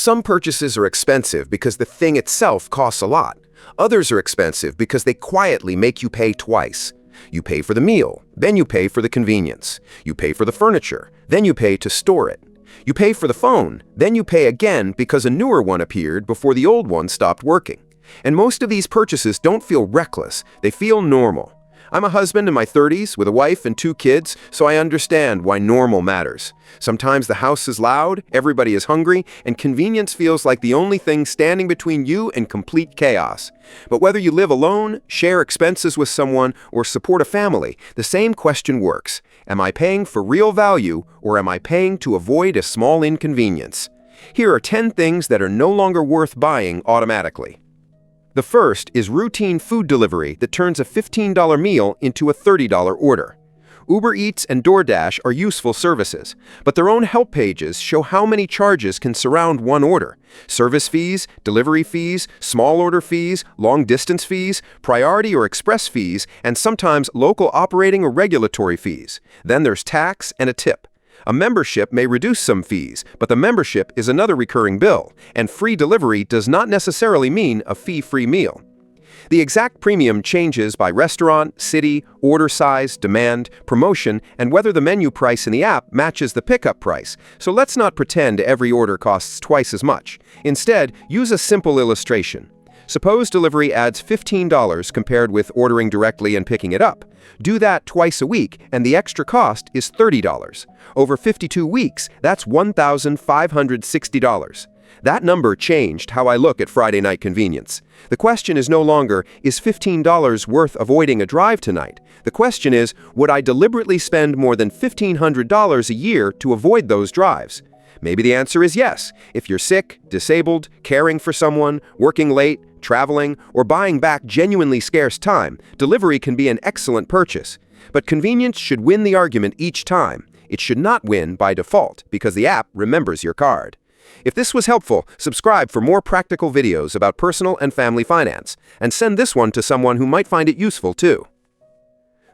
Some purchases are expensive because the thing itself costs a lot. Others are expensive because they quietly make you pay twice. You pay for the meal, then you pay for the convenience. You pay for the furniture, then you pay to store it. You pay for the phone, then you pay again because a newer one appeared before the old one stopped working. And most of these purchases don't feel reckless, they feel normal. I'm a husband in my 30s with a wife and 2 kids, so I understand why normal matters. Sometimes the house is loud, everybody is hungry, and convenience feels like the only thing standing between you and complete chaos. But whether you live alone, share expenses with someone, or support a family, the same question works. Am I paying for real value, or am I paying to avoid a small inconvenience? Here are 10 things that are no longer worth buying automatically. The first is routine food delivery that turns a $15 meal into a $30 order. Uber Eats and DoorDash are useful services, but their own help pages show how many charges can surround one order. Service fees, delivery fees, small order fees, long-distance fees, priority or express fees, and sometimes local operating or regulatory fees. Then there's tax and a tip. A membership may reduce some fees, but the membership is another recurring bill, and free delivery does not necessarily mean a fee-free meal. The exact premium changes by restaurant, city, order size, demand, promotion, and whether the menu price in the app matches the pickup price, so let's not pretend every order costs twice as much. Instead, use a simple illustration. Suppose delivery adds $15 compared with ordering directly and picking it up. Do that twice a week, and the extra cost is $30. Over 52 weeks, that's $1,560. That number changed how I look at Friday night convenience. The question is no longer, is $15 worth avoiding a drive tonight? The question is, would I deliberately spend more than $1,500 a year to avoid those drives? Maybe the answer is yes. If you're sick, disabled, caring for someone, working late, traveling, or buying back genuinely scarce time, delivery can be an excellent purchase. But convenience should win the argument each time. It should not win by default because the app remembers your card. If this was helpful, subscribe for more practical videos about personal and family finance, and send this one to someone who might find it useful too.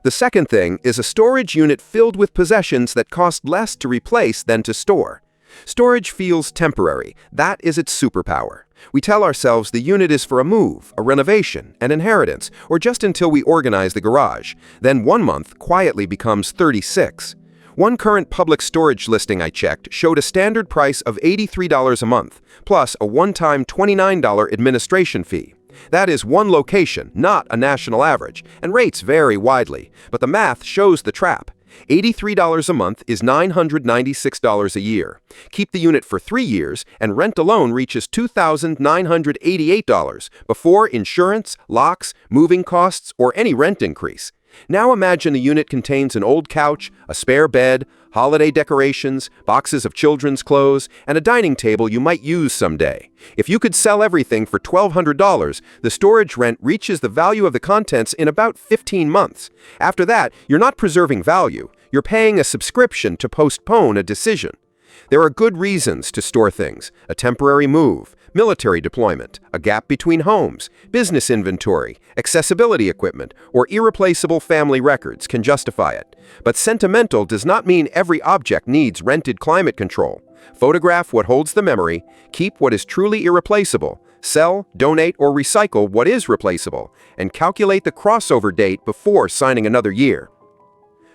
The second thing is a storage unit filled with possessions that cost less to replace than to store. Storage feels temporary. That is its superpower. We tell ourselves the unit is for a move, a renovation, an inheritance, or just until we organize the garage. Then 1 month quietly becomes 36. One current public storage listing I checked showed a standard price of $83 a month, plus a one-time $29 administration fee. That is one location, not a national average, and rates vary widely, but the math shows the trap. $83 a month is $996 a year. Keep the unit for 3 years, and rent alone reaches $2,988 before insurance, locks, moving costs, or any rent increase. Now imagine the unit contains an old couch, a spare bed, holiday decorations, boxes of children's clothes, and a dining table you might use someday. If you could sell everything for $1,200, the storage rent reaches the value of the contents in about 15 months. After that, you're not preserving value. You're paying a subscription to postpone a decision. There are good reasons to store things: a temporary move, military deployment, a gap between homes, business inventory, accessibility equipment, or irreplaceable family records can justify it. But sentimental does not mean every object needs rented climate control. Photograph what holds the memory, keep what is truly irreplaceable, sell, donate, or recycle what is replaceable, and calculate the crossover date before signing another year.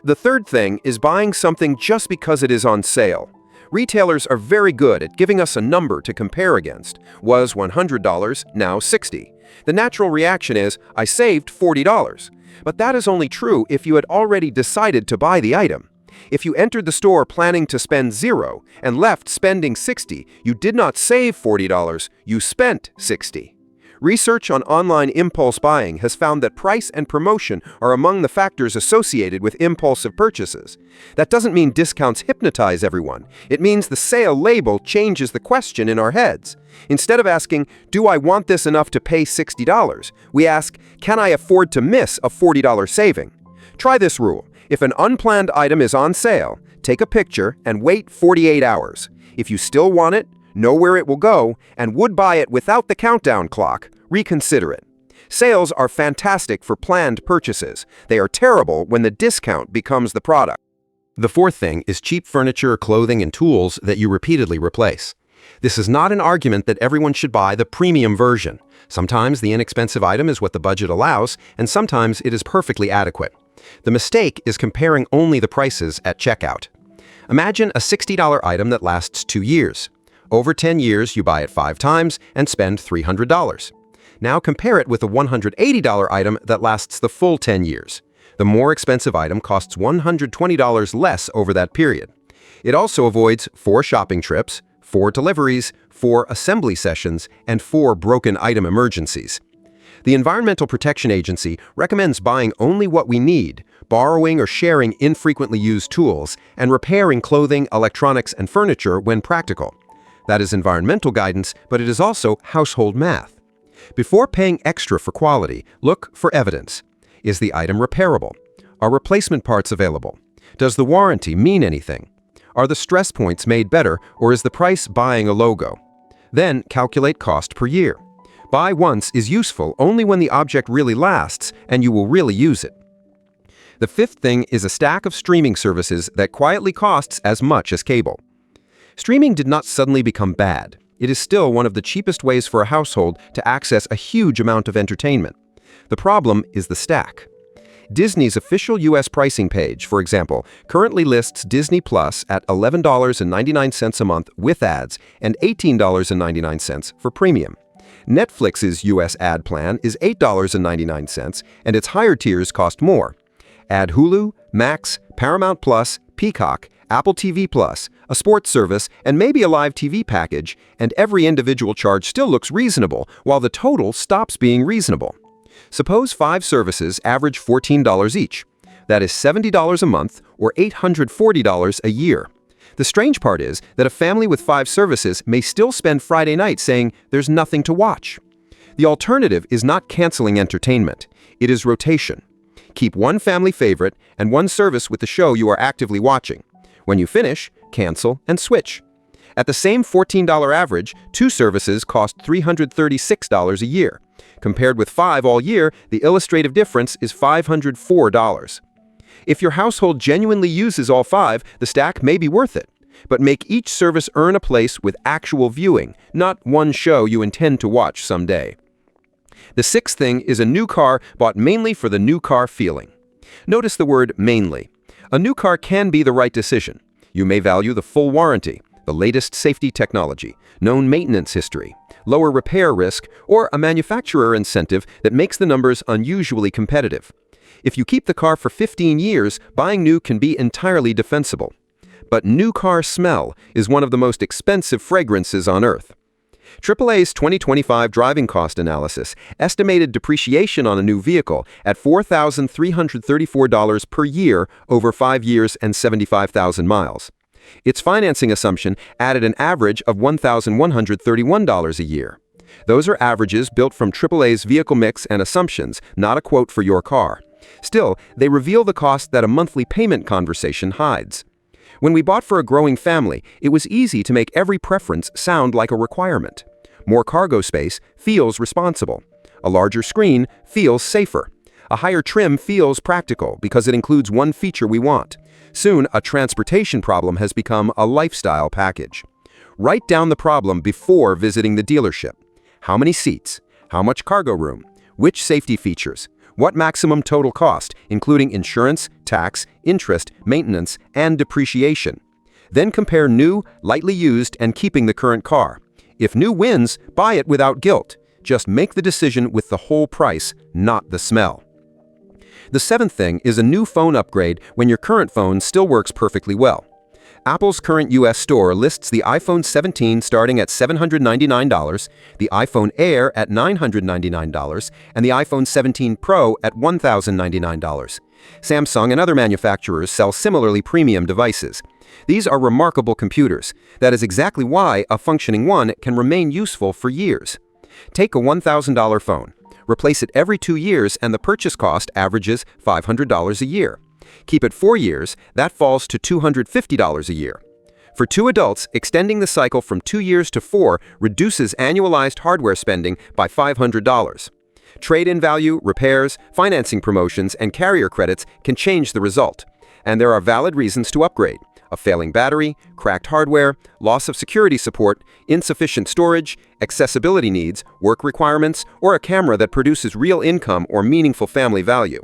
The third thing is buying something just because it is on sale. Retailers are very good at giving us a number to compare against. Was $100, now $60. The natural reaction is, I saved $40. But that is only true if you had already decided to buy the item. If you entered the store planning to spend $0 and left spending $60, you did not save $40, you spent $60. Research on online impulse buying has found that price and promotion are among the factors associated with impulsive purchases. That doesn't mean discounts hypnotize everyone. It means the sale label changes the question in our heads. Instead of asking, do I want this enough to pay $60, we ask, can I afford to miss a $40 saving? Try this rule. If an unplanned item is on sale, take a picture and wait 48 hours. If you still want it, know where it will go, and would buy it without the countdown clock, reconsider it. Sales are fantastic for planned purchases. They are terrible when the discount becomes the product. The fourth thing is cheap furniture, clothing, and tools that you repeatedly replace. This is not an argument that everyone should buy the premium version. Sometimes the inexpensive item is what the budget allows, and sometimes it is perfectly adequate. The mistake is comparing only the prices at checkout. Imagine a $60 item that lasts 2 years. Over 10 years, you buy it 5 times and spend $300. Now compare it with a $180 item that lasts the full 10 years. The more expensive item costs $120 less over that period. It also avoids 4 shopping trips, 4 deliveries, 4 assembly sessions, and 4 broken item emergencies. The Environmental Protection Agency recommends buying only what we need, borrowing or sharing infrequently used tools, and repairing clothing, electronics, and furniture when practical. That is environmental guidance, but it is also household math. Before paying extra for quality, look for evidence. Is the item repairable? Are replacement parts available? Does the warranty mean anything? Are the stress points made better, or is the price buying a logo? Then calculate cost per year. Buy once is useful only when the object really lasts and you will really use it. The fifth thing is a stack of streaming services that quietly costs as much as cable. Streaming did not suddenly become bad. It is still one of the cheapest ways for a household to access a huge amount of entertainment. The problem is the stack. Disney's official U.S. pricing page, for example, currently lists Disney Plus at $11.99 a month with ads and $18.99 for premium. Netflix's U.S. ad plan is $8.99, and its higher tiers cost more. Add Hulu, Max, Paramount Plus, Peacock, Apple TV Plus, a sports service, and maybe a live TV package, and every individual charge still looks reasonable, while the total stops being reasonable. Suppose 5 services average $14 each. That is $70 a month or $840 a year. The strange part is that a family with 5 services may still spend Friday night saying there's nothing to watch. The alternative is not canceling entertainment. It is rotation. Keep one family favorite and one service with the show you are actively watching. When you finish, cancel and switch. At the same $14 average, 2 services cost $336 a year. Compared with 5 all year, the illustrative difference is $504. If your household genuinely uses all 5, the stack may be worth it. But make each service earn a place with actual viewing, not one show you intend to watch someday. The sixth thing is a new car bought mainly for the new car feeling. Notice the word mainly. A new car can be the right decision. You may value the full warranty, the latest safety technology, known maintenance history, lower repair risk, or a manufacturer incentive that makes the numbers unusually competitive. If you keep the car for 15 years, buying new can be entirely defensible. But new car smell is one of the most expensive fragrances on earth. AAA's 2025 driving cost analysis estimated depreciation on a new vehicle at $4,334 per year over 5 years and 75,000 miles. Its financing assumption added an average of $1,131 a year. Those are averages built from AAA's vehicle mix and assumptions, not a quote for your car. Still, they reveal the cost that a monthly payment conversation hides. When we bought for a growing family, it was easy to make every preference sound like a requirement. More cargo space feels responsible. A larger screen feels safer. A higher trim feels practical because it includes one feature we want. Soon, a transportation problem has become a lifestyle package. Write down the problem before visiting the dealership. How many seats? How much cargo room? Which safety features? What maximum total cost, including insurance, tax, interest, maintenance, and depreciation? Then compare new, lightly used, and keeping the current car. If new wins, buy it without guilt. Just make the decision with the whole price, not the smell. The seventh thing is a new phone upgrade when your current phone still works perfectly well. Apple's current U.S. store lists the iPhone 17 starting at $799, the iPhone Air at $999, and the iPhone 17 Pro at $1,099. Samsung and other manufacturers sell similarly premium devices. These are remarkable computers. That is exactly why a functioning one can remain useful for years. Take a $1,000 phone. Replace it every 2 years and the purchase cost averages $500 a year. Keep it 4 years, that falls to $250 a year. For 2 adults, extending the cycle from 2 years to 4 reduces annualized hardware spending by $500. Trade-in value, repairs, financing promotions, and carrier credits can change the result. And there are valid reasons to upgrade. A failing battery, cracked hardware, loss of security support, insufficient storage, accessibility needs, work requirements, or a camera that produces real income or meaningful family value.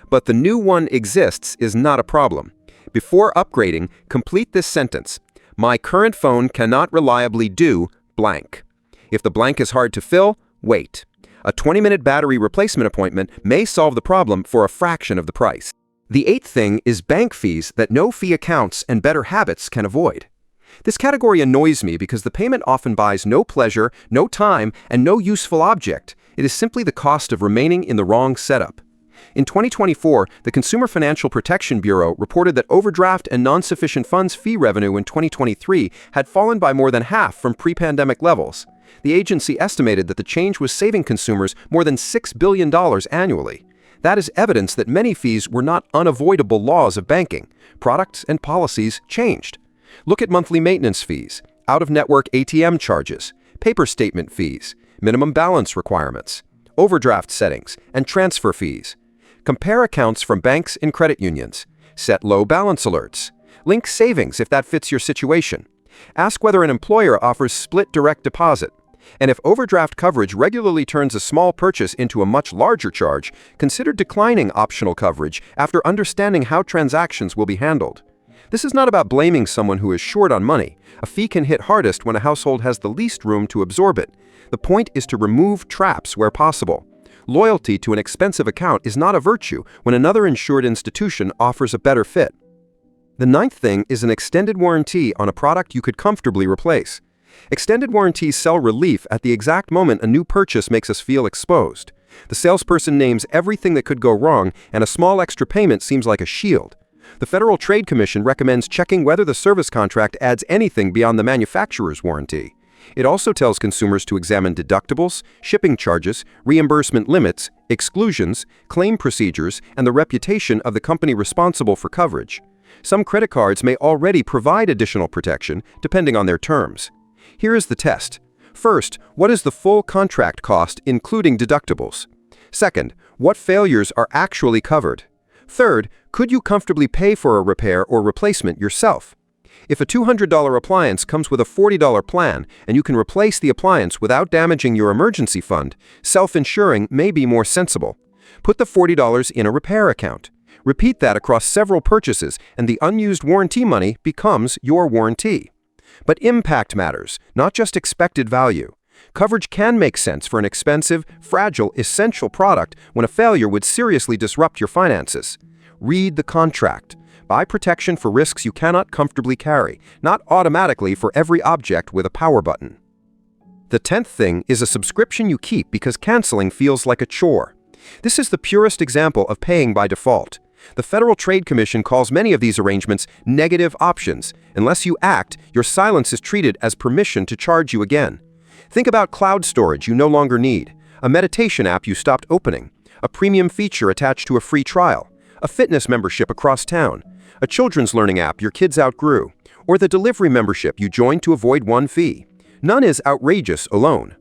But the new one exists is not a problem. Before upgrading, complete this sentence. My current phone cannot reliably do blank. If the blank is hard to fill, wait. A 20-minute battery replacement appointment may solve the problem for a fraction of the price. The eighth thing is bank fees that no-fee accounts and better habits can avoid. This category annoys me because the payment often buys no pleasure, no time, and no useful object. It is simply the cost of remaining in the wrong setup. In 2024, the Consumer Financial Protection Bureau reported that overdraft and non-sufficient funds fee revenue in 2023 had fallen by more than half from pre-pandemic levels. The agency estimated that the change was saving consumers more than $6 billion annually. That is evidence that many fees were not unavoidable laws of banking. Products and policies changed. Look at monthly maintenance fees, out-of-network ATM charges, paper statement fees, minimum balance requirements, overdraft settings, and transfer fees. Compare accounts from banks and credit unions. Set low balance alerts. Link savings if that fits your situation. Ask whether an employer offers split direct deposit. And if overdraft coverage regularly turns a small purchase into a much larger charge, consider declining optional coverage after understanding how transactions will be handled. This is not about blaming someone who is short on money. A fee can hit hardest when a household has the least room to absorb it. The point is to remove traps where possible. Loyalty to an expensive account is not a virtue when another insured institution offers a better fit. The ninth thing is an extended warranty on a product you could comfortably replace. Extended warranties sell relief at the exact moment a new purchase makes us feel exposed. The salesperson names everything that could go wrong, and a small extra payment seems like a shield. The Federal Trade Commission recommends checking whether the service contract adds anything beyond the manufacturer's warranty. It also tells consumers to examine deductibles, shipping charges, reimbursement limits, exclusions, claim procedures, and the reputation of the company responsible for coverage. Some credit cards may already provide additional protection, depending on their terms. Here is the test. First, what is the full contract cost, including deductibles? Second, what failures are actually covered? Third, could you comfortably pay for a repair or replacement yourself? If a $200 appliance comes with a $40 plan and you can replace the appliance without damaging your emergency fund, self-insuring may be more sensible. Put the $40 in a repair account. Repeat that across several purchases, and the unused warranty money becomes your warranty. But impact matters, not just expected value. Coverage can make sense for an expensive, fragile, essential product when a failure would seriously disrupt your finances. Read the contract. Buy protection for risks you cannot comfortably carry, not automatically for every object with a power button. The 10th thing is a subscription you keep because canceling feels like a chore. This is the purest example of paying by default. The Federal Trade Commission calls many of these arrangements negative options. Unless you act, your silence is treated as permission to charge you again. Think about cloud storage you no longer need, a meditation app you stopped opening, a premium feature attached to a free trial, a fitness membership across town, a children's learning app your kids outgrew, or the delivery membership you joined to avoid one fee. None is outrageous alone.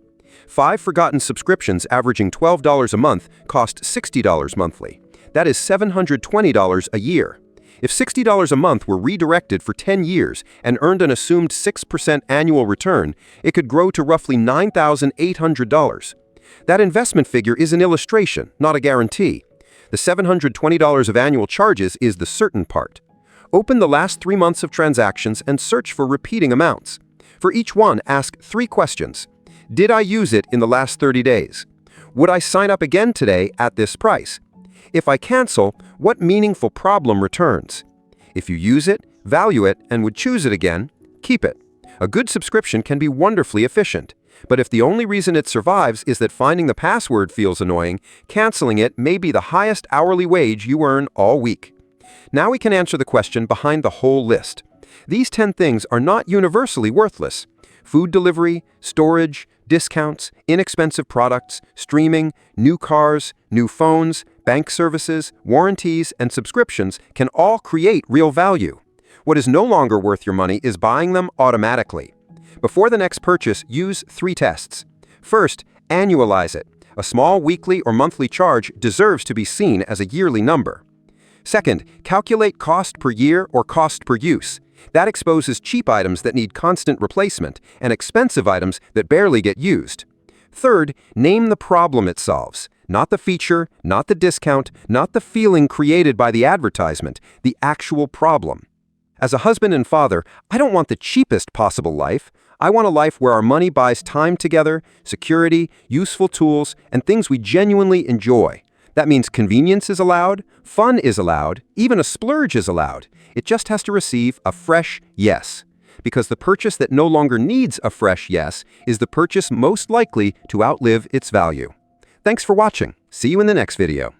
5 forgotten subscriptions averaging $12 a month cost $60 monthly. That is $720 a year. If $60 a month were redirected for 10 years and earned an assumed 6% annual return, it could grow to roughly $9,800. That investment figure is an illustration, not a guarantee. The $720 of annual charges is the certain part. Open the last 3 months of transactions and search for repeating amounts. For each one, ask 3 questions. Did I use it in the last 30 days? Would I sign up again today at this price? If I cancel, what meaningful problem returns? If you use it, value it, and would choose it again, keep it. A good subscription can be wonderfully efficient. But if the only reason it survives is that finding the password feels annoying, canceling it may be the highest hourly wage you earn all week. Now we can answer the question behind the whole list. These 10 things are not universally worthless. Food delivery, storage, discounts, inexpensive products, streaming, new cars, new phones, bank services, warranties, and subscriptions can all create real value. What is no longer worth your money is buying them automatically. Before the next purchase, use 3 tests. First, annualize it. A small weekly or monthly charge deserves to be seen as a yearly number. Second, calculate cost per year or cost per use. That exposes cheap items that need constant replacement and expensive items that barely get used. Third, name the problem it solves. Not the feature, not the discount, not the feeling created by the advertisement, the actual problem. As a husband and father, I don't want the cheapest possible life. I want a life where our money buys time together, security, useful tools, and things we genuinely enjoy. That means convenience is allowed, fun is allowed, even a splurge is allowed. It just has to receive a fresh yes. Because the purchase that no longer needs a fresh yes is the purchase most likely to outlive its value. Thanks for watching. See you in the next video.